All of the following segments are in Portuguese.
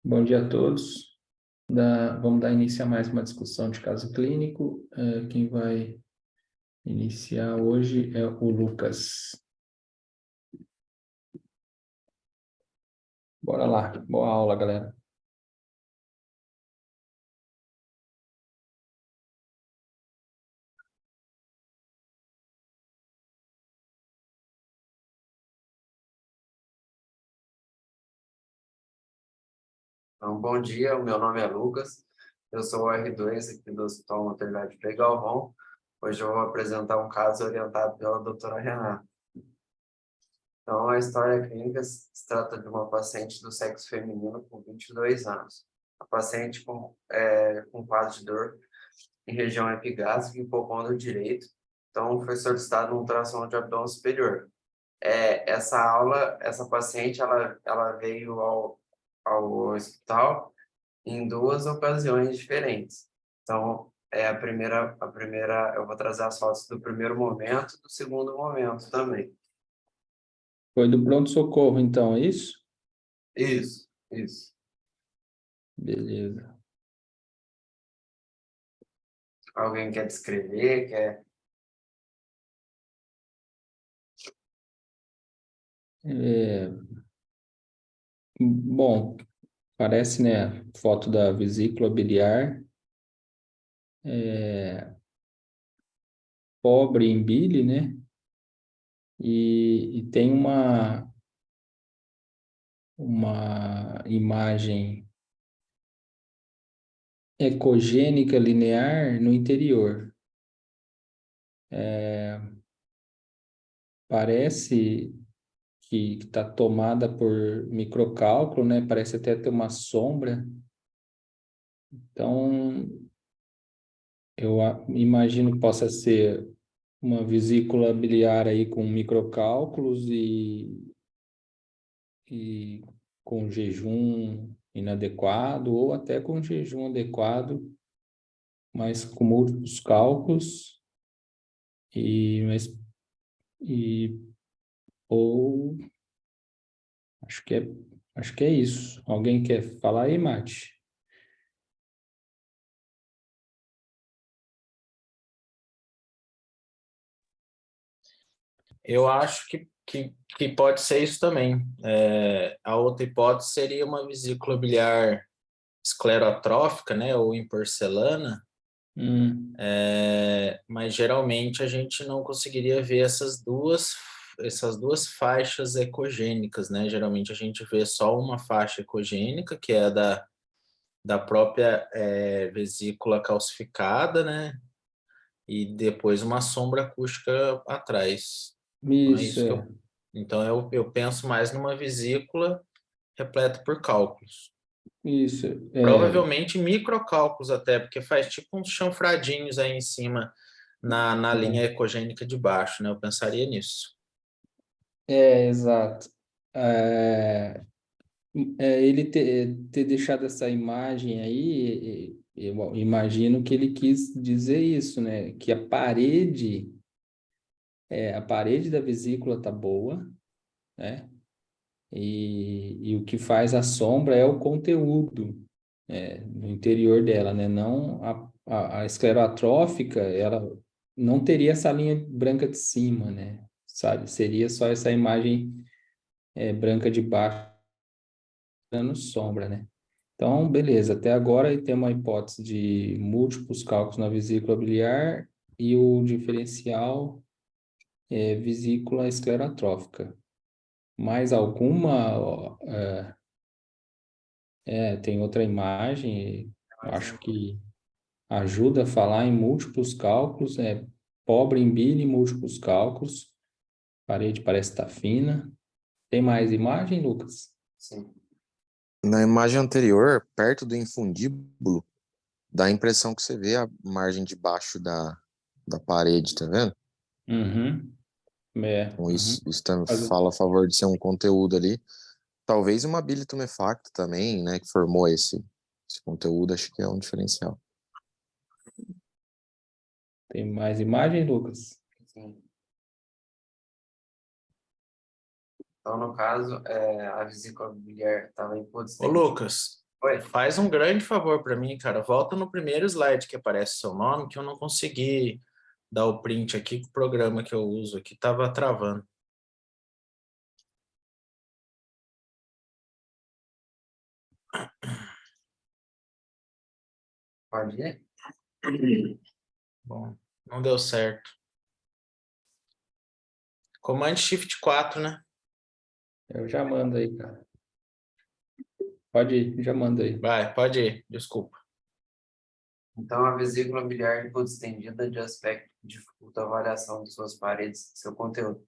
Bom dia a todos. Vamos dar início a mais uma discussão de caso clínico. Quem vai iniciar hoje é o Lucas. Bora lá. Boa aula, galera. Então, bom dia, o meu nome é Lucas, eu sou o R2 aqui do Hospital Maternidade Frei Galvão. Hoje eu vou apresentar um caso orientado pela doutora Renata. Então, a história clínica se trata de uma paciente do sexo feminino com 22 anos. A paciente com quadro de dor em região epigástrica e hipocôndrio direito. Então, foi solicitado um ultrassom de abdômen superior. Essa paciente, ela veio ao hospital em duas ocasiões diferentes. Então, a primeira, eu vou trazer as fotos do primeiro momento e do segundo momento também. Foi do pronto-socorro, então, é isso? Isso. Beleza. Alguém quer descrever? Bom, parece, né, foto da vesícula biliar, pobre em bile, né? E tem uma imagem ecogênica linear no interior. Parece que está tomada por microcálculo, né? Parece até ter uma sombra. Então, imagino que possa ser uma vesícula biliar aí com microcálculos e com jejum inadequado ou até com jejum adequado, mas com múltiplos cálculos mas e ou acho que é isso. Alguém quer falar aí, Mate? Eu acho que pode ser isso também. A outra hipótese seria uma vesícula biliar esclerotrófica, né, ou em porcelana, mas geralmente a gente não conseguiria ver essas duas faixas ecogênicas, né? Geralmente a gente vê só uma faixa ecogênica, que é a da própria vesícula calcificada, né? E depois uma sombra acústica atrás. Então, é Isso, isso que eu penso mais numa vesícula repleta por cálculos. isso. Provavelmente microcálculos até, porque faz tipo uns chanfradinhos aí em cima na linha ecogênica de baixo, né? Eu pensaria nisso. Exato. Ele ter deixado essa imagem aí, eu imagino que ele quis dizer isso, né? Que a parede da vesícula tá boa, né? E o que faz a sombra é o conteúdo, no interior dela, né? Não a esclerotrófica, ela não teria essa linha branca de cima, né? Sabe? Seria só essa imagem branca de baixo dando sombra, né? Então, beleza. Até agora tem uma hipótese de múltiplos cálculos na vesícula biliar e o diferencial é vesícula esclerotrófica. Mais alguma? Tem outra imagem, acho que ajuda a falar em múltiplos cálculos, pobre em bile e múltiplos cálculos, parede parece estar fina. Tem mais imagem, Lucas? Sim. Na imagem anterior, perto do infundíbulo, dá a impressão que você vê a margem de baixo da parede, tá vendo? Uhum. Então isso também Faz- fala a favor de ser um conteúdo ali. Talvez uma bile tumefacta também, né, que formou esse conteúdo, acho que é um diferencial. Tem mais imagem, Lucas? Sim. Então, no caso, a vesícula biliar estava em Ô, Lucas, Oi? Faz um grande favor para mim, cara. Volta no primeiro slide que aparece seu nome, que eu não consegui dar o print aqui, que o programa que eu uso aqui estava travando. Pode ir? Bom, não deu certo. Comand Shift 4, né? Eu já mando aí, cara. Pode ir, já manda aí. Vai, pode ir. Desculpa. Então, a vesícula biliar hipodistendida de aspecto dificulta a avaliação de suas paredes e seu conteúdo,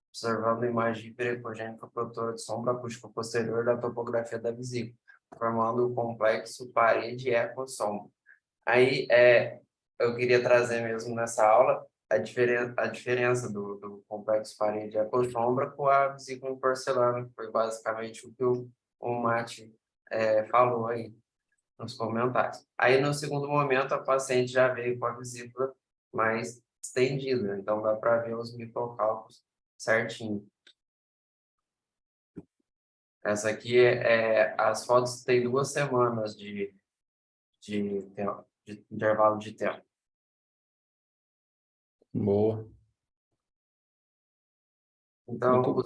observando a imagem hiperecogênica produtora de sombra acústica posterior da topografia da vesícula, formando o complexo parede-eco-sombra. Aí, eu queria trazer mesmo nessa aula a diferença do complexo parede-eco-sombra com a vesícula em porcelana, que foi basicamente o que o Mati falou aí nos comentários. Aí, no segundo momento, a paciente já veio com a vesícula mais estendida, então dá para ver os microcálculos certinho. Essa aqui as fotos têm 2 semanas de intervalo de tempo. Boa. Então, Muito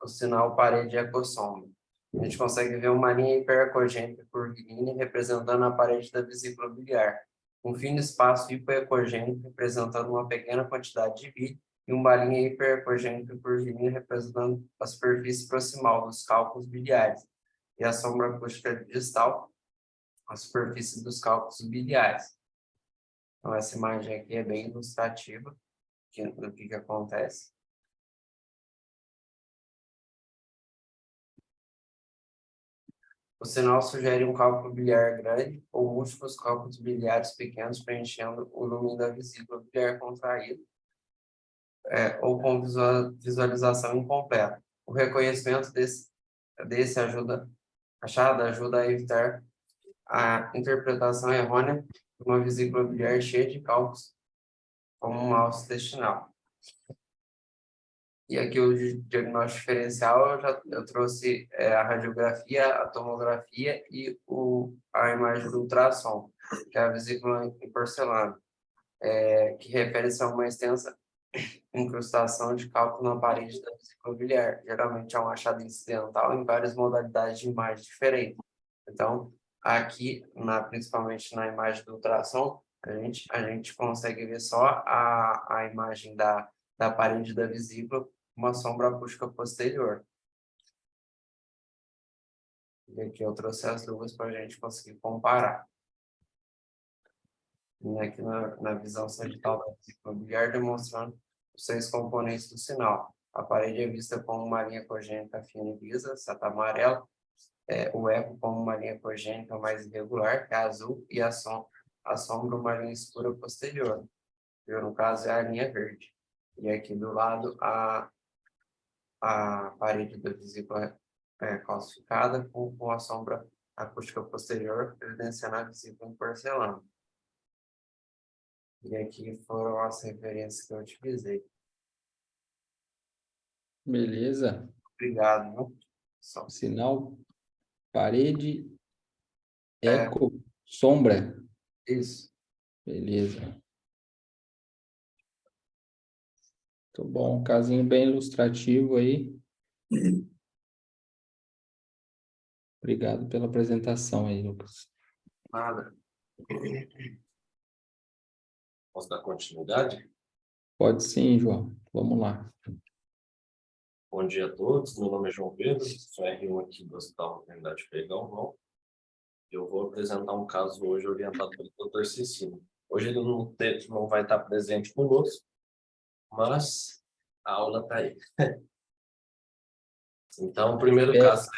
o sinal parede ecossombra. A gente consegue ver uma linha hiperecogênica curvilínea representando a parede da vesícula biliar, um fino espaço hipoecogênico representando uma pequena quantidade de bile e uma linha hiperecogênica curvilínea representando a superfície proximal dos cálculos biliares e a sombra acústica distal, a superfície dos cálculos biliares. Então, essa imagem aqui é bem ilustrativa do que acontece. O sinal sugere um cálculo biliar grande ou múltiplos cálculos biliares pequenos preenchendo o lumen da vesícula biliar contraída, ou com visualização incompleta. O reconhecimento desse achado ajuda a evitar a interpretação errônea de uma vesícula biliar cheia de cálculos como um alço intestinal. E aqui o diagnóstico diferencial, eu trouxe a radiografia, a tomografia e a imagem do ultrassom, que é a vesícula em porcelana, que refere-se a uma extensa incrustação de cálculo na parede da vesícula biliar. Geralmente é um achado incidental em várias modalidades de imagem diferentes. Então, aqui, principalmente na imagem do ultrassom, a gente consegue ver só a imagem da parede da vesícula, uma sombra acústica posterior. E aqui eu trouxe as duas para a gente conseguir comparar. E aqui na visão sagital da vesícula biliar, demonstrando os 6 componentes do sinal. A parede é vista como uma linha congênica fina e lisa, seta amarela. O eco como uma linha congênica mais irregular, que é azul, e a sombra uma linha escura posterior. No caso, é a linha verde. E aqui do lado, a parede da vesícula calcificada com a sombra acústica posterior, evidenciando a vesícula em porcelana. E aqui foram as referências que eu utilizei. beleza. Obrigado, viu? Sinal parede, É, eco, sombra. isso. Beleza. Muito bom. Casinho bem ilustrativo aí. Obrigado pela apresentação aí, Lucas. Nada. Posso dar continuidade? Pode sim, João. Vamos lá. Bom dia a todos, meu nome é João Pedro, sou R1 aqui do Hospital Maternidade Pegão. Eu vou apresentar um caso hoje orientado pelo Dr. Cecílio. Hoje ele não vai estar presente conosco, mas a aula está aí. Então, o primeiro caso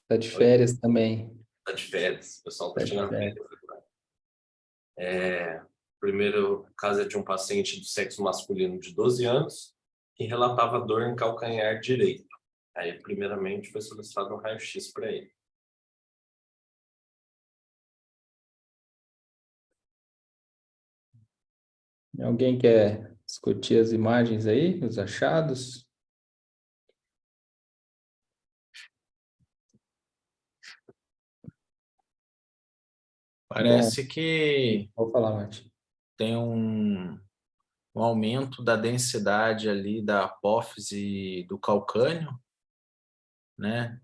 Está de férias também. Está de férias, o pessoal está tirando férias. férias. O primeiro caso é de um paciente do sexo masculino de 12 anos, que relatava dor em calcanhar direito. Aí, primeiramente, foi solicitado um raio-x para ele. Alguém quer discutir as imagens aí, os achados? Parece que Vou falar, Mati. tem um aumento da densidade ali da apófise do calcânio, né?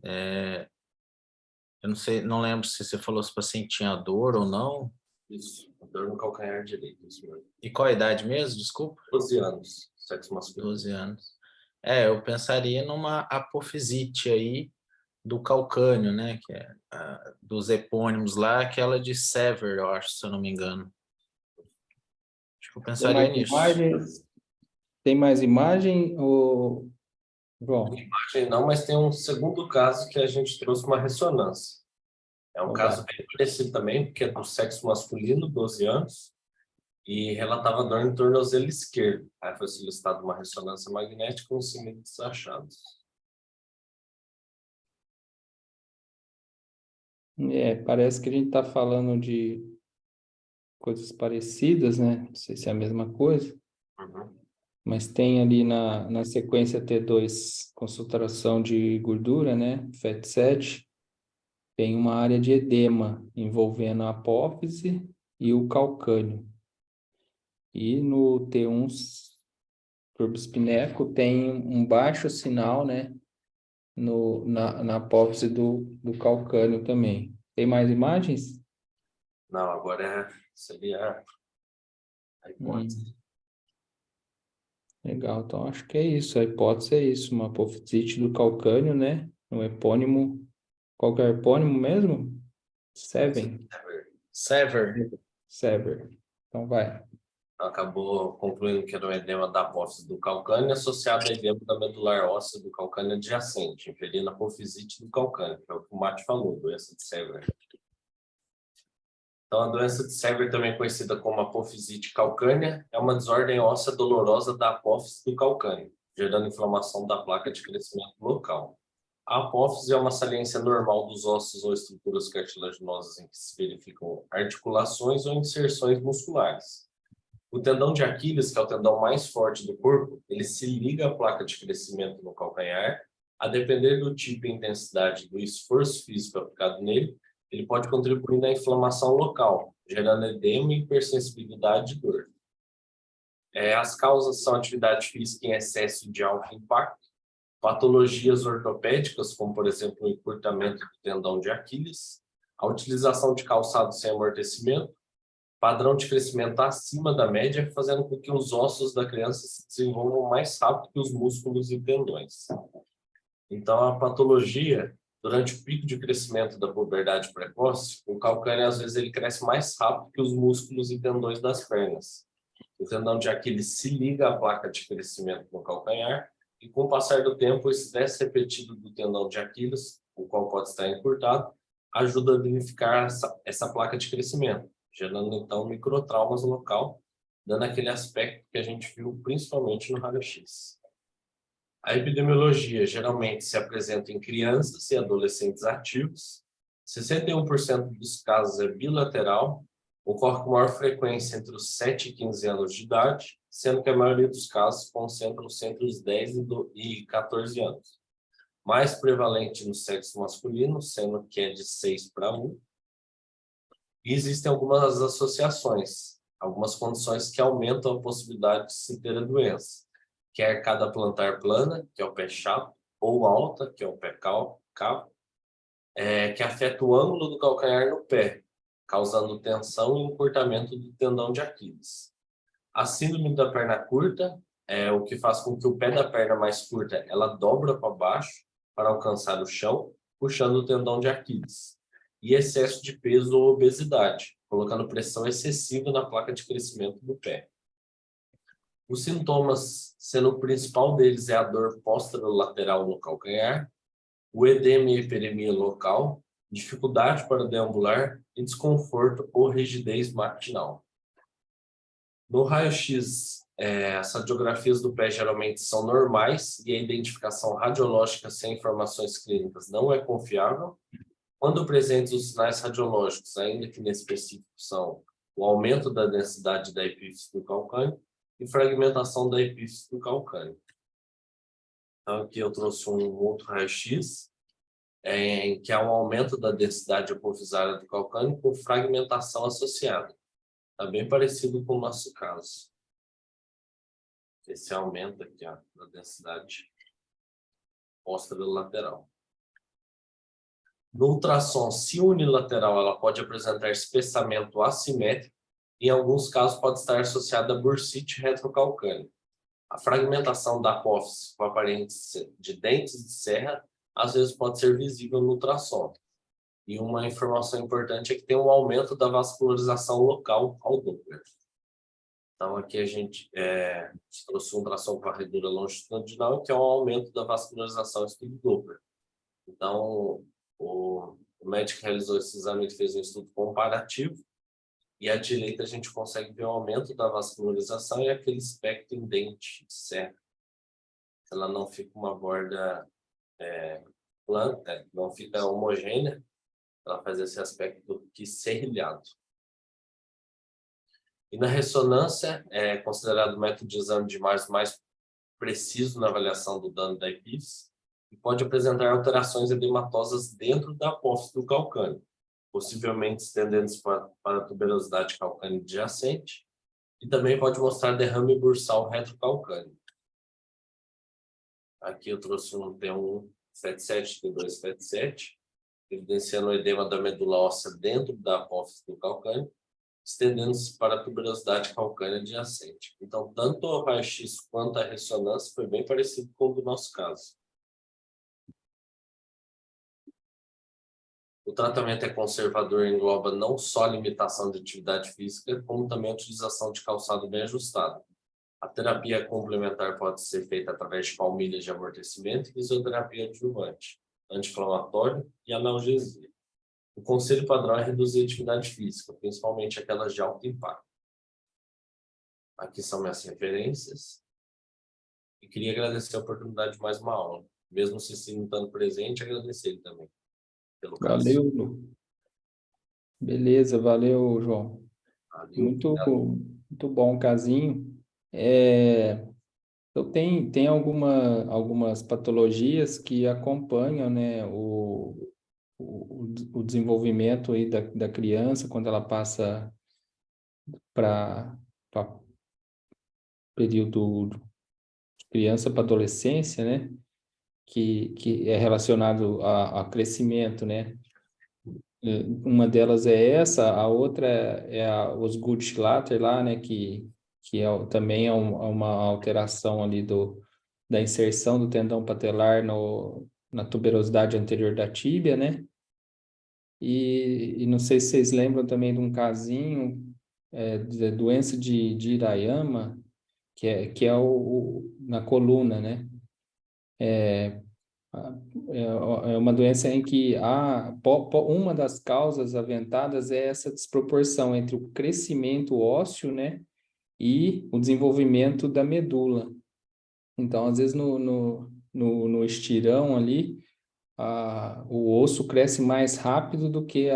Eu não sei, não lembro se você falou se o paciente tinha dor ou não. Isso, dor no calcanhar direito, isso mesmo. E qual a idade mesmo? Desculpa. 12 anos, sexo masculino. 12 anos. Eu pensaria numa apofisite aí do calcânio, né? Que é dos epônimos lá, aquela de Sever, eu acho, se eu não me engano. Acho que eu Tem pensaria mais nisso. imagens? Tem mais imagem, ou... João? Imagem não, mas tem um segundo caso que a gente trouxe uma ressonância. É um Então caso vai. bem parecido também, porque é do sexo masculino, 12 anos, e relatava dor no tornozelo esquerdo. Aí foi solicitada uma ressonância magnética com os cilindros achados. Parece que a gente está falando de coisas parecidas, né? Não sei se é a mesma coisa, Uhum. mas tem ali na sequência T2 concentração de gordura, né? FAT7, tem uma área de edema envolvendo a apófise e o calcânio. E no T1 turboespinético tem um baixo sinal, né? Na apófise do calcânio também. Tem mais imagens? Não, agora seria a hipótese. Legal, então acho que é isso. A hipótese é isso, uma apofisite do calcânio, né? Um epônimo, qual que é o epônimo mesmo? Seven. Sever. Sever. Então vai. Acabou concluindo que era um edema da apófise do calcânio associado a edema da medular óssea do calcânio adjacente, inferindo a apofisite do calcânio, que é o que o Mate falou, doença de Sever. Então, a doença de Sever, também conhecida como apofisite calcânea, é uma desordem óssea dolorosa da apófise do calcânio, gerando inflamação da placa de crescimento local. A apófise é uma saliência normal dos ossos ou estruturas cartilaginosas em que se verificam articulações ou inserções musculares. O tendão de Aquiles, que é o tendão mais forte do corpo, ele se liga à placa de crescimento no calcanhar. A depender do tipo e intensidade do esforço físico aplicado nele, ele pode contribuir na inflamação local, gerando edema e hipersensibilidade de dor. As causas são atividade física em excesso de alto impacto, patologias ortopédicas, como, por exemplo, o encurtamento do tendão de Aquiles, a utilização de calçado sem amortecimento, padrão de crescimento acima da média, fazendo com que os ossos da criança se desenvolvam mais rápido que os músculos e tendões. Então, a patologia, durante o pico de crescimento da puberdade precoce, o calcânio, às vezes, ele cresce mais rápido que os músculos e tendões das pernas. O tendão de Aquiles se liga à placa de crescimento no calcanhar, e com o passar do tempo, o estresse repetido do tendão de Aquiles, o qual pode estar encurtado, ajuda a danificar essa placa de crescimento, gerando, então, microtraumas no local, dando aquele aspecto que a gente viu principalmente no raio-x. A epidemiologia geralmente se apresenta em crianças e adolescentes ativos. 61% dos casos é bilateral, ocorre com maior frequência entre os 7 e 15 anos de idade, sendo que a maioria dos casos concentram-se entre os 10 e 14 anos. Mais prevalente no sexo masculino, sendo que é de 6 para 1. E existem algumas associações, algumas condições que aumentam a possibilidade de se ter a doença. Que é a arcada plantar plana, que é o pé chato, ou alta, que é o pé cavo, que afeta o ângulo do calcanhar no pé, causando tensão e encurtamento do tendão de Aquiles. A síndrome da perna curta é o que faz com que o pé da perna mais curta ela dobra para baixo para alcançar o chão, puxando o tendão de Aquiles. E excesso de peso ou obesidade, colocando pressão excessiva na placa de crescimento do pé. Os sintomas, sendo o principal deles, é a dor posterolateral no calcanhar, o edema e hiperemia local, dificuldade para deambular e desconforto ou rigidez matinal. No raio-x, as radiografias do pé geralmente são normais e a identificação radiológica sem informações clínicas não é confiável. Quando presentes os sinais radiológicos, ainda que inespecíficos, são o aumento da densidade da epífise do calcânio e fragmentação da epífise do calcânio. Então, aqui eu trouxe um outro raio-x. em que há um aumento da densidade apofisária do calcânio com fragmentação associada. Está bem parecido com o nosso caso. Esse aumento aqui, ó, da densidade posterolateral. No ultrassom, se unilateral, ela pode apresentar espessamento assimétrico e, em alguns casos, pode estar associada a bursite retrocalcânea. A fragmentação da apófise com aparência de dentes de serra, às vezes pode ser visível no ultrassom. E uma informação importante é que tem um aumento da vascularização local ao Doppler. Então, aqui a gente trouxe um ultrassom com varredura longitudinal, que é um aumento da vascularização estudo Doppler. Então, o médico realizou esse exame e fez um estudo comparativo, e à direita a gente consegue ver o aumento da vascularização e aquele espectro em dente de serra. Ela não fica uma borda plana, não fica homogênea, ela faz esse aspecto que serrilhado. E na ressonância, é considerado o método de exame de imagem mais preciso na avaliação do dano da epífise e pode apresentar alterações edematosas dentro da apófise do calcânio, possivelmente estendendo-se para a tuberosidade calcânea adjacente, e também pode mostrar derrame bursal retrocalcâneo. Aqui eu trouxe um T1 FET7, T2 FET7, evidenciando o edema da medula óssea dentro da apófise do calcânio, estendendo-se para a tuberosidade calcânea adjacente. Então, tanto o raio-x quanto a ressonância foi bem parecido com o do nosso caso. O tratamento é conservador e engloba não só a limitação de atividade física, como também a utilização de calçado bem ajustado. A terapia complementar pode ser feita através de palmilhas de amortecimento e fisioterapia adjuvante, anti-inflamatório e analgesia. O conselho padrão é reduzir a atividade física, principalmente aquelas de alto impacto. Aqui são minhas referências. E queria agradecer a oportunidade de mais uma aula. Mesmo se não estando presente, agradecer ele também pelo caso. Valeu, Lu. Beleza, valeu, João. Valeu, Muito, obrigado. muito bom o casinho. Então, tem algumas patologias que acompanham, né, o desenvolvimento aí da criança quando ela passa para período de criança para adolescência, né, que é relacionado a crescimento, né. Uma delas é essa, a outra é os Guttschlatter lá, né, que também é uma alteração ali da inserção do tendão patelar na tuberosidade anterior da tíbia, né? E não sei se vocês lembram também de um casinho de doença de Hirayama, que é na coluna, né? É uma doença em que uma das causas aventadas é essa desproporção entre o crescimento ósseo, né, e o desenvolvimento da medula. Então, às vezes, no estirão ali, o osso cresce mais rápido do que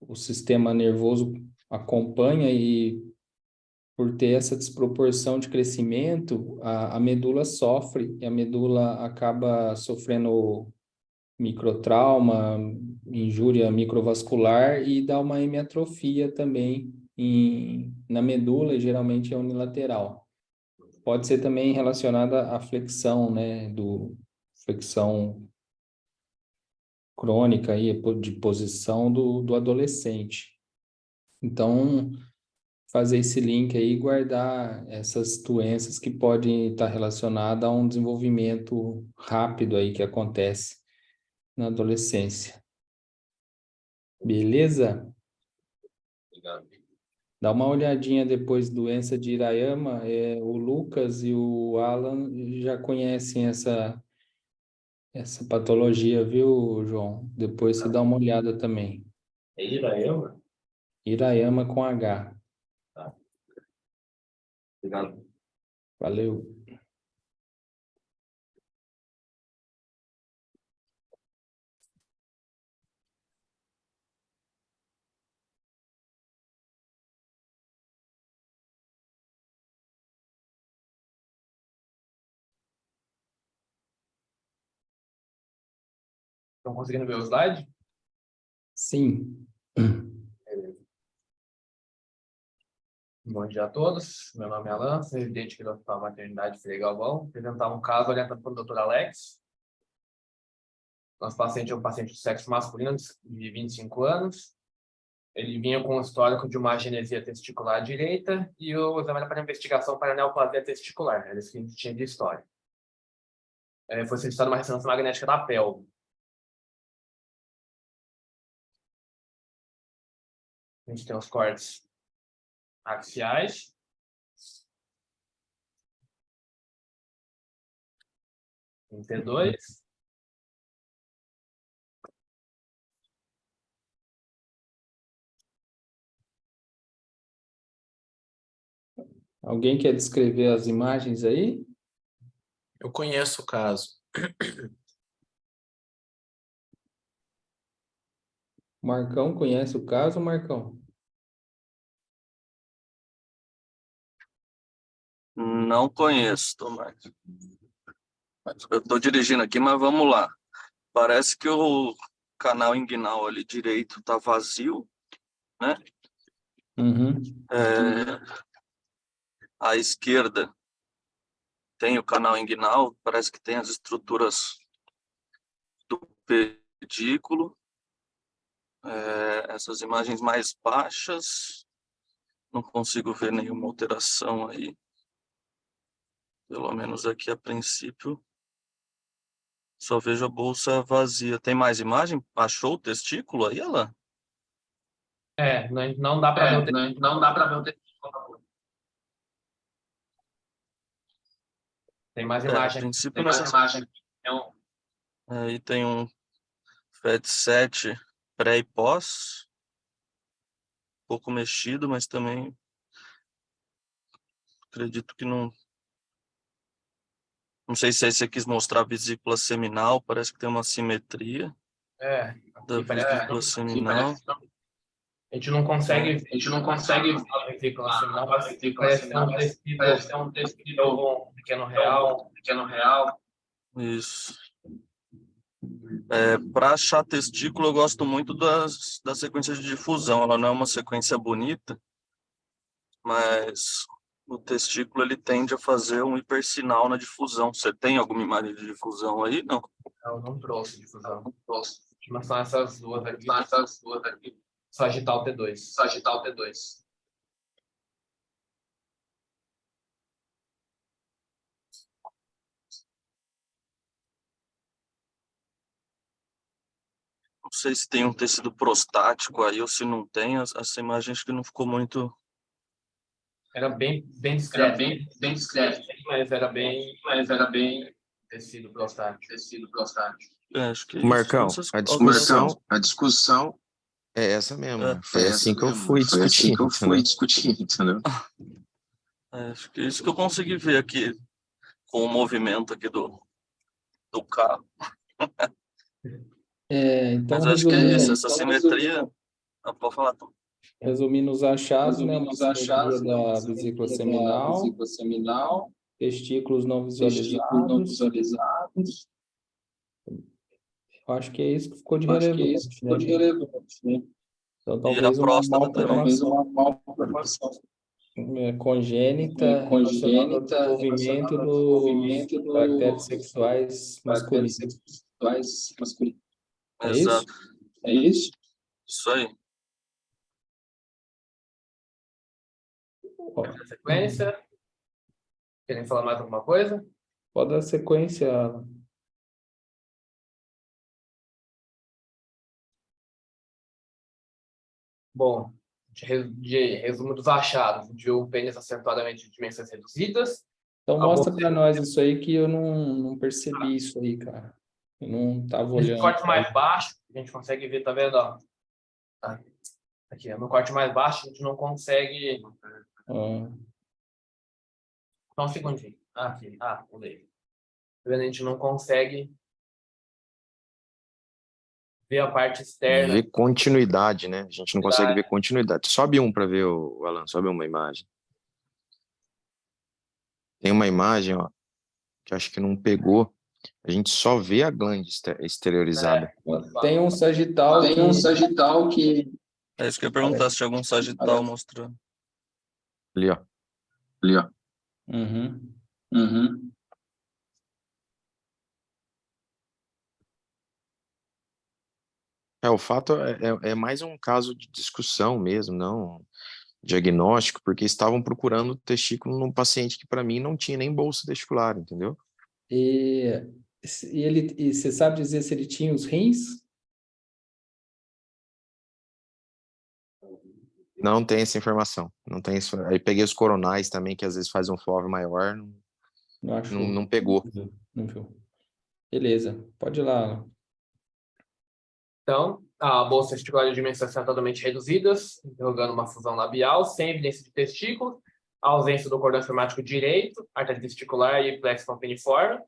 o sistema nervoso acompanha, e por ter essa desproporção de crescimento, a medula sofre, e a medula acaba sofrendo microtrauma, injúria microvascular, e dá uma hemiatrofia também na medula, e geralmente é unilateral. Pode ser também relacionada à flexão, né, flexão crônica aí, de posição do adolescente. Então, fazer esse link aí e guardar essas doenças que podem estar relacionadas a um desenvolvimento rápido aí que acontece na adolescência. Beleza? Obrigado. Dá uma olhadinha depois, doença de Hirayama, o Lucas e o Alan já conhecem essa patologia, viu, João? Depois você dá uma olhada também. É Iraema? Hirayama com H. Tá. Obrigado. Valeu. Estão conseguindo ver o slide? Sim. Bom dia a todos. Meu nome é Alan, sou residente aqui do Hospital Maternidade Frei Galvão. Vou apresentar um caso orientado pelo Dr. Alex. Nosso paciente é um paciente de sexo masculino de 25 anos. Ele vinha com um histórico de uma agenesia testicular direita e o exame era para investigação para neoplasia testicular. Era isso que a gente tinha de história. Foi solicitada uma ressonância magnética da pelve. A gente tem os cortes axiais. Em T2. Alguém quer descrever as imagens aí? Eu conheço o caso. Marcão conhece o caso, Marcão? Não conheço, Tomás. Eu estou dirigindo aqui, mas vamos lá. Parece que o canal inguinal ali direito está vazio, né? Uhum. À esquerda tem o canal inguinal, parece que tem as estruturas do pedículo. Essas imagens mais baixas, não consigo ver nenhuma alteração aí. Pelo menos aqui a princípio. Só vejo a bolsa vazia. Tem mais imagem? Achou o testículo aí, Alan? Não dá para ver o testículo. Não dá para ver o testículo. Tem mais A imagem. princípio Tem não. mais imagem. Aí tem um FET7 pré e pós. Um pouco mexido, mas também acredito que não. Não sei se aí você quis mostrar a vesícula seminal, parece que tem uma simetria da vesícula seminal. A gente não consegue a vesícula seminal, Parece ter um testículo pequeno real. real. Isso. Para achar testículo, eu gosto muito da sequência de difusão. Ela não é uma sequência bonita, mas o testículo ele tende a fazer um hipersinal na difusão. Você tem alguma imagem de difusão aí? Não. Eu não trouxe difusão. Mas são essas duas aqui. Sagital T2. Não sei se tem um tecido prostático aí ou se não tem. Essa imagem acho que não ficou muito. Era bem discreto. Bem discreto. Mas era bem tecido prostático. Acho que Marcão, essas a discussão é essa mesmo. Foi assim que eu fui discutir, entendeu? Acho que isso que eu consegui ver aqui com o movimento aqui do carro. Então, Mas acho que é isso, essa simetria. Pode falar, Tom. resumindo os achados, né? Uma simetria da vesícula seminal, testículos não visualizados. Eu acho que é isso que ficou de relevante, né? Então, talvez uma malformação congênita relacionada ao desenvolvimento dos caracteres sexuais masculinos. É isso? Exato. Isso aí. Na sequência. Querem falar mais alguma coisa? Pode dar sequência. Bom, de resumo dos achados, a gente viu um pênis acentuadamente de dimensões reduzidas. Então mostra para nós isso aí que eu não percebi isso aí, cara. Eu não estava olhando. Esse corte mais baixo, a gente consegue ver, tá vendo? Ó? Aqui, no corte mais baixo, a gente não consegue... Só um segundinho. Aqui, pulei. Tá vendo? A gente não consegue ver a parte externa. Ver continuidade, né? A gente não consegue ver continuidade. Sobe um para ver, o Alan, sobe uma imagem. Tem uma imagem, ó, que eu acho que não pegou, A gente só vê a glande exteriorizada. Tem um sagital que É isso que eu ia perguntar, se tinha algum sagital mostrando. Ali, ó. Uhum. O fato é mais um caso de discussão mesmo, não diagnóstico, porque estavam procurando testículo num paciente que, para mim, não tinha nem bolsa testicular, entendeu? E você sabe dizer se ele tinha os rins? Não tem essa informação. Não tem isso. Aí peguei os coronais também, que às vezes faz um FOV maior, Não achou. não pegou. Não viu. Beleza, pode ir lá. Então, a bolsa testicular de dimensões totalmente reduzidas, interrogando uma fusão labial, sem evidência de testículo, a ausência do cordão espermático direito, artéria testicular e plexo campaniforme,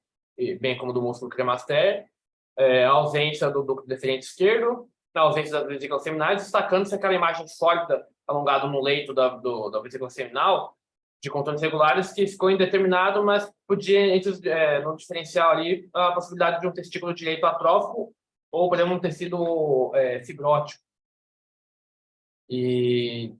bem como do músculo cremastério, a ausência do ducto deferente esquerdo, a ausência das vesículas seminais, destacando-se aquela imagem sólida alongada no leito da vesícula seminal, de contornos regulares, que ficou indeterminado, mas podia, no diferencial ali, a possibilidade de um testículo direito atrófico ou podemos um tecido fibrótico. E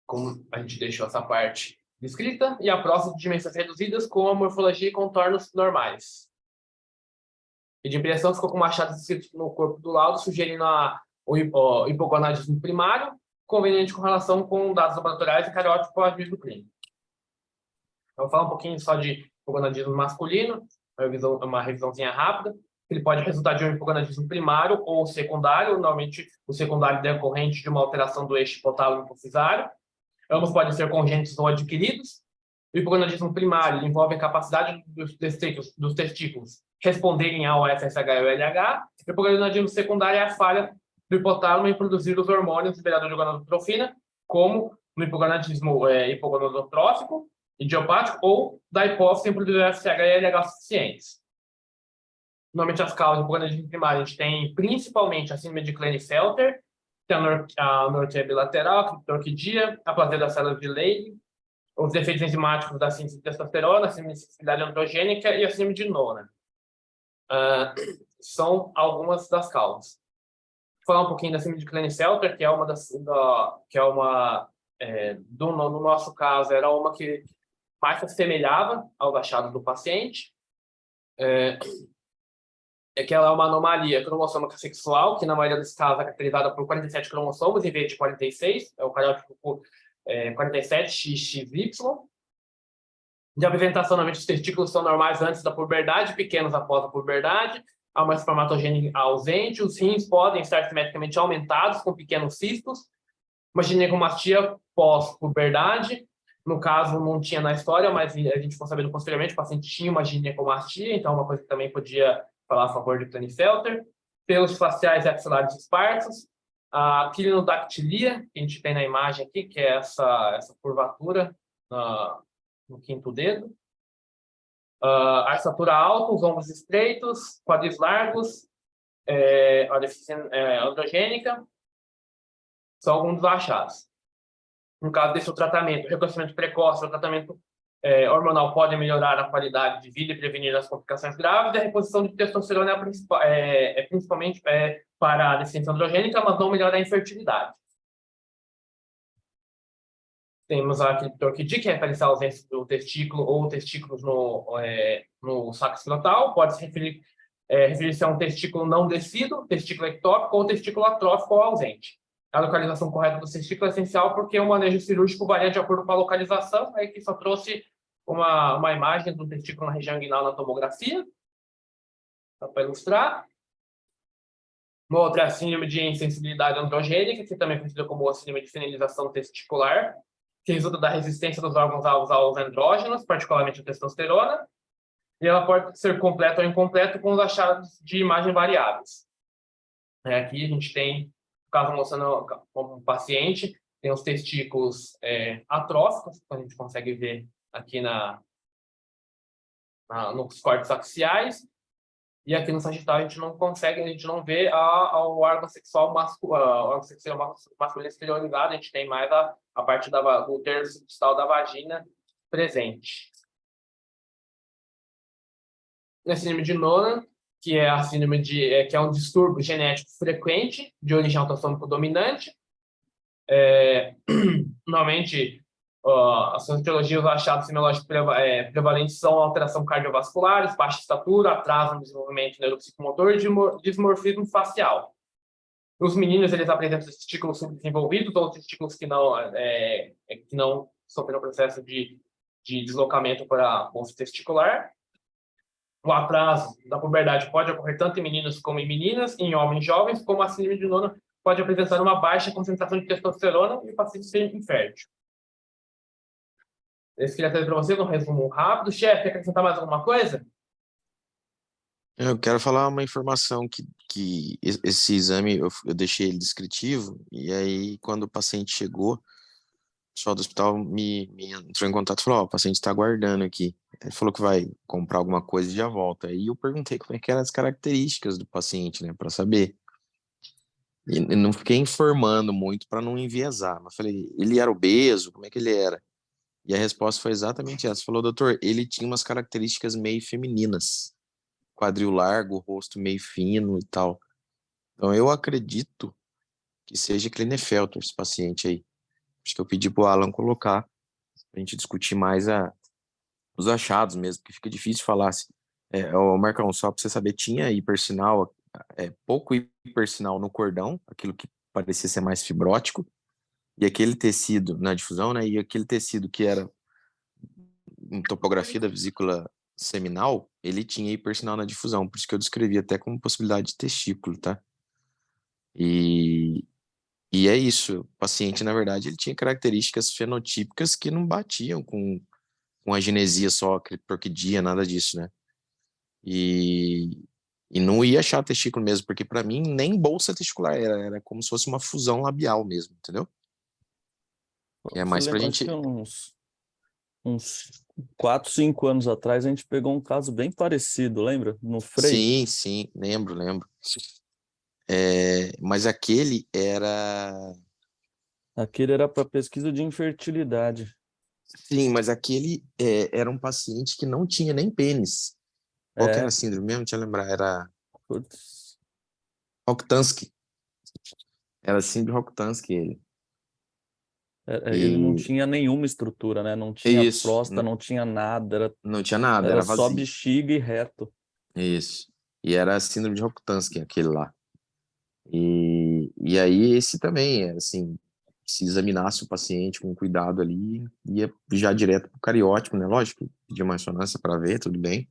como a gente deixou essa parte descrita, e a próstata de dimensões reduzidas com a morfologia e contornos normais. E de impressão ficou com machados descritos no corpo do laudo, sugerindo o hipogonadismo primário, conveniente com relação com dados laboratoriais e cariótipo para o ajuste do clínico. Eu vou falar um pouquinho só de hipogonadismo masculino, uma revisãozinha rápida. Ele pode resultar de um hipogonadismo primário ou secundário, normalmente o secundário decorrente de uma alteração do eixo hipotálamo hipofisário. Ambos podem ser congênitos ou adquiridos. O hipogonadismo primário envolve a capacidade dos testículos responderem ao FSH e ao LH. O hipogonadismo secundário é a falha do hipotálamo em produzir os hormônios liberadores de gonadotrofina, como no hipogonadismo hipogonadotrófico, idiopático, ou da hipófise em produzir FSH e LH suficientes. Normalmente as causas do hipogonadismo primário a gente tem principalmente a síndrome de Klinefelter, tem a anortia bilateral, a criptorquidia, a plasia das células de Leydig, os defeitos enzimáticos da síntese de testosterona, a sensibilidade androgênica e a síndrome de Noonan. São algumas das causas. Vou falar um pouquinho da síndrome de Klinefelter, que é uma no nosso caso, era uma que mais se assemelhava aos achados do paciente. É que ela é uma anomalia cromossômica sexual, que na maioria dos casos é caracterizada por 47 cromossomos em vez de 46, é o cariótipo 47XXY. De apresentação, normalmente os testículos são normais antes da puberdade, pequenos após a puberdade, há uma espermatogênese ausente, os rins podem estar simetricamente aumentados com pequenos cistos, uma ginecomastia pós-puberdade, no caso não tinha na história, mas a gente ficou sabendo posteriormente, o paciente tinha uma ginecomastia, então uma coisa que também podia falar a favor de Klinefelter, pelos faciais e axilares esparsos, a quilinodactilia, que a gente tem na imagem aqui, que é essa curvatura no quinto dedo, a estatura alta, os ombros estreitos, quadris largos, a deficiência androgênica, são alguns dos achados. No caso desse tratamento, o reconhecimento precoce, o tratamento hormonal pode melhorar a qualidade de vida e prevenir as complicações graves, e a reposição de testosterona principalmente para a deficiência androgênica, mas não melhora a infertilidade. Temos a criptorquidia, que refere-se à ausência do testículo ou testículos no saco escrotal, pode se referir-se a um testículo não descido, testículo ectópico ou testículo atrófico ou ausente. A localização correta do testículo é essencial porque o manejo cirúrgico varia de acordo com a localização. Aqui só trouxe uma imagem do testículo na região inguinal na tomografia, para ilustrar. Uma outra é a síndrome de insensibilidade androgênica, que também é conhecida como a síndrome de fenilização testicular, que resulta da resistência dos órgãos aos andrógenos, particularmente a testosterona, e ela pode ser completa ou incompleta com os achados de imagem variáveis. Aqui a gente tem o caso mostrando como um paciente, tem os testículos atróficos, que a gente consegue ver aqui nos cortes axiais, e aqui no sagital a gente não vê o órgão sexual masculino exteriorizado, a gente tem mais a parte do terço distal da vagina presente. a síndrome de Nolan, que é a síndrome que é um distúrbio genético frequente de origem autossômico dominante. Normalmente, as etiologias dos achados semiológicos prevalentes são alteração cardiovascular, baixa estatura, atraso no desenvolvimento neuropsicomotor e dismorfismo facial. Os meninos, eles apresentam testículos subdesenvolvidos ou testículos que não sofreram processo de deslocamento para a bolsa testicular. O atraso da puberdade pode ocorrer tanto em meninos como em meninas, em homens jovens, como a síndrome de Nolan pode apresentar uma baixa concentração de testosterona e o paciente ser infértil. Eu queria trazer para vocês um resumo rápido. Chefe, quer acrescentar mais alguma coisa? Eu quero falar uma informação que esse exame eu deixei ele descritivo, e aí quando o paciente chegou, o pessoal do hospital me entrou em contato e falou: o paciente está aguardando aqui. Ele falou que vai comprar alguma coisa e já volta. Aí eu perguntei como é que eram as características do paciente, né, para saber. E não fiquei informando muito para não enviesar, mas falei: ele era obeso? Como é que ele era? E a resposta foi exatamente essa. Falou: doutor, ele tinha umas características meio femininas. Quadril largo, rosto meio fino e tal. Então eu acredito que seja Klinefelter esse paciente aí. Acho que eu pedi pro Alan colocar pra gente discutir mais os achados mesmo, porque fica difícil falar assim. Marcão, só pra você saber, tinha hipersinal, pouco hipersinal no cordão, aquilo que parecia ser mais fibrótico, e aquele tecido na difusão, né, e aquele tecido que era em topografia da vesícula seminal, ele tinha hipersinal na difusão, por isso que eu descrevi até como possibilidade de testículo, tá? E é isso, o paciente, na verdade, ele tinha características fenotípicas que não batiam com a genesia só, criptorquidia, nada disso, né? E não ia achar testículo mesmo, porque para mim nem bolsa testicular era como se fosse uma fusão labial mesmo, entendeu? Que é Você mais pra lembra, acho gente... que uns 4, 5 anos atrás, a gente pegou um caso bem parecido, lembra? No Frei. Sim, lembro. Mas aquele era... Aquele era para pesquisa de infertilidade. Sim, mas aquele era um paciente que não tinha nem pênis. Qual que era a É, síndrome mesmo? Deixa eu lembrar. Era putz, Rokitansky. Era síndrome Rokitansky ele. ele não E tinha nenhuma estrutura, né? Não tinha isso, próstata, não tinha nada, era, não tinha nada, era era só vazio. bexiga e reto. Isso. E era a síndrome de Rokitansky, aquele lá. E aí esse também, assim, se examinasse o paciente com cuidado ali, ia já direto pro cariótipo, né? Lógico, pedir uma ressonância para ver, tudo bem.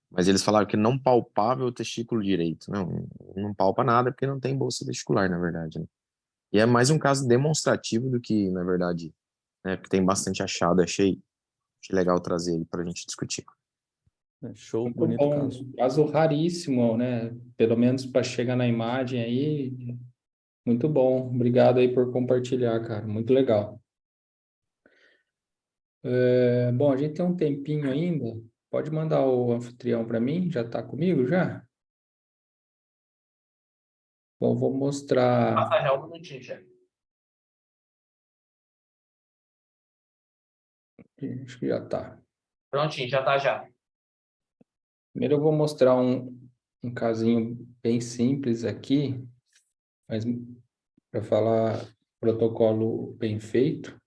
Mas eles falaram que não palpava o testículo direito. Não palpa nada porque não tem bolsa testicular, na verdade, né? E é mais um caso demonstrativo do que, na verdade, né? Porque tem bastante achado. Achei legal trazer ele para a gente discutir. Show, Muito bonito bom, caso. caso raríssimo, né? Pelo menos para chegar na imagem aí, muito bom. Obrigado aí por compartilhar, cara. Muito legal. Bom, a gente tem um tempinho ainda. Pode mandar o anfitrião para mim? Já está comigo já? Bom, vou mostrar. Passa já um minutinho, chefe. Acho que já está. Prontinho, já tá já. Primeiro eu vou mostrar um casinho bem simples aqui, mas para falar protocolo bem feito.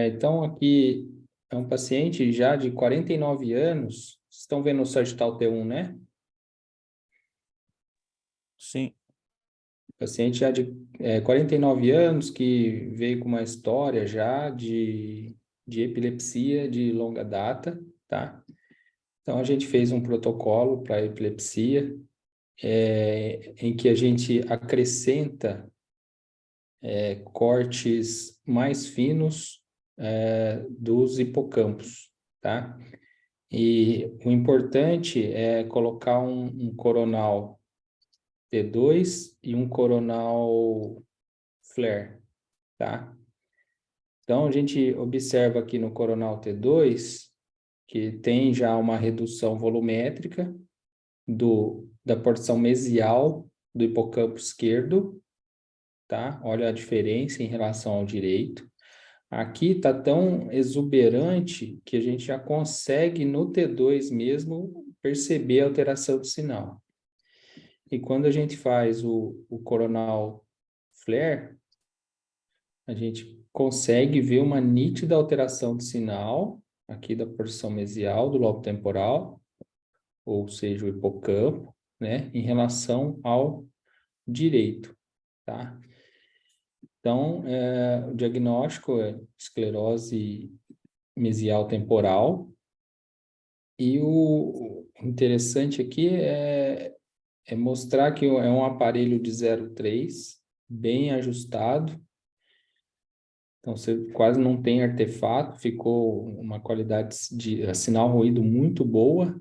Então, aqui é um paciente já de 49 anos. Vocês estão vendo o Sagital T1, né? Sim, Paciente já de 49 anos que veio com uma história já de epilepsia de longa data, tá? Então, a gente fez um protocolo para epilepsia, em que a gente acrescenta cortes mais finos dos hipocampos, tá? E o importante é colocar um coronal T2 e um coronal flare, tá? Então, a gente observa aqui no coronal T2 que tem já uma redução volumétrica da porção mesial do hipocampo esquerdo, tá? Olha a diferença em relação ao direito. Aqui está tão exuberante que a gente já consegue no T2 mesmo perceber a alteração do sinal. E quando a gente faz o coronal flare, a gente consegue ver uma nítida alteração do sinal aqui da porção mesial do lobo temporal, ou seja, o hipocampo, né, em relação ao direito, tá? Então, o diagnóstico é esclerose mesial temporal, e o interessante aqui é mostrar que é um aparelho de 0,3, bem ajustado, então você quase não tem artefato, ficou uma qualidade de sinal ruído muito boa,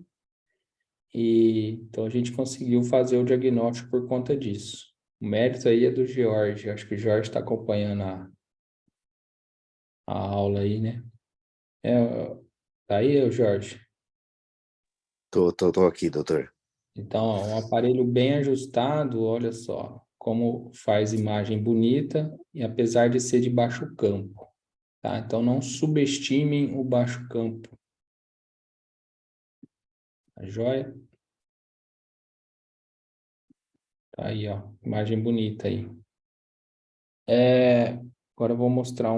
e então a gente conseguiu fazer o diagnóstico por conta disso. O mérito aí é do Jorge, acho que o Jorge está acompanhando a aula aí, né? Tá aí, Jorge? Tô aqui, doutor. Então, ó, um aparelho bem ajustado, olha só, como faz imagem bonita, e apesar de ser de baixo campo, tá? Então, não subestimem o baixo campo. Tá joia? Tá aí, ó, imagem bonita aí. Agora eu vou mostrar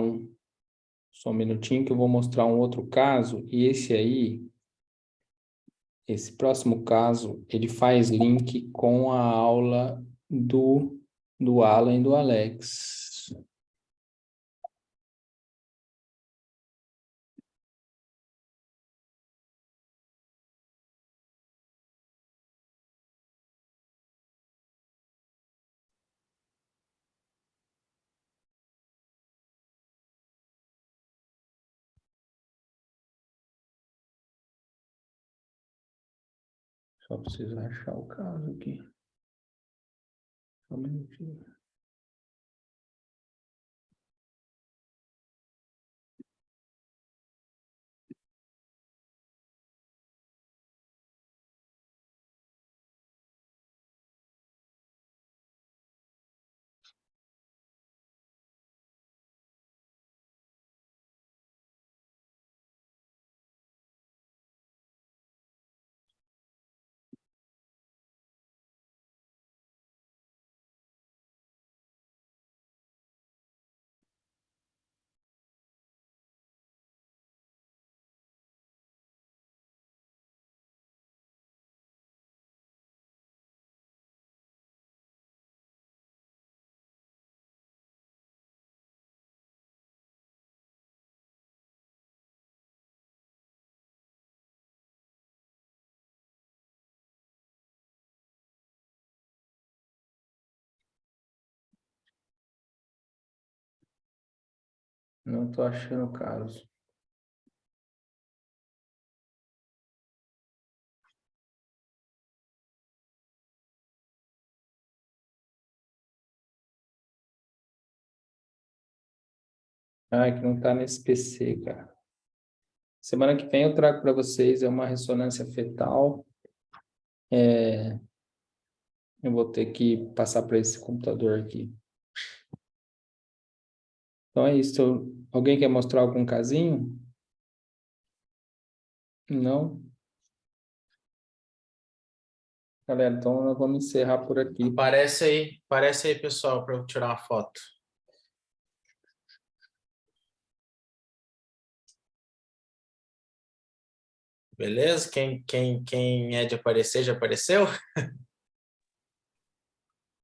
só um minutinho que eu vou mostrar um outro caso, e esse próximo caso, ele faz link com a aula do Alan e do Alex. Só preciso achar o caso aqui. Só um minutinho. Não estou achando o caso. Ah, que não está nesse PC, cara. Semana que vem eu trago para vocês uma ressonância fetal. Eu vou ter que passar para esse computador aqui. Então é isso. Alguém quer mostrar algum casinho? Não? Galera, então nós vamos encerrar por aqui. Aparece aí, pessoal, para eu tirar uma foto. Beleza? Quem é de aparecer, já apareceu?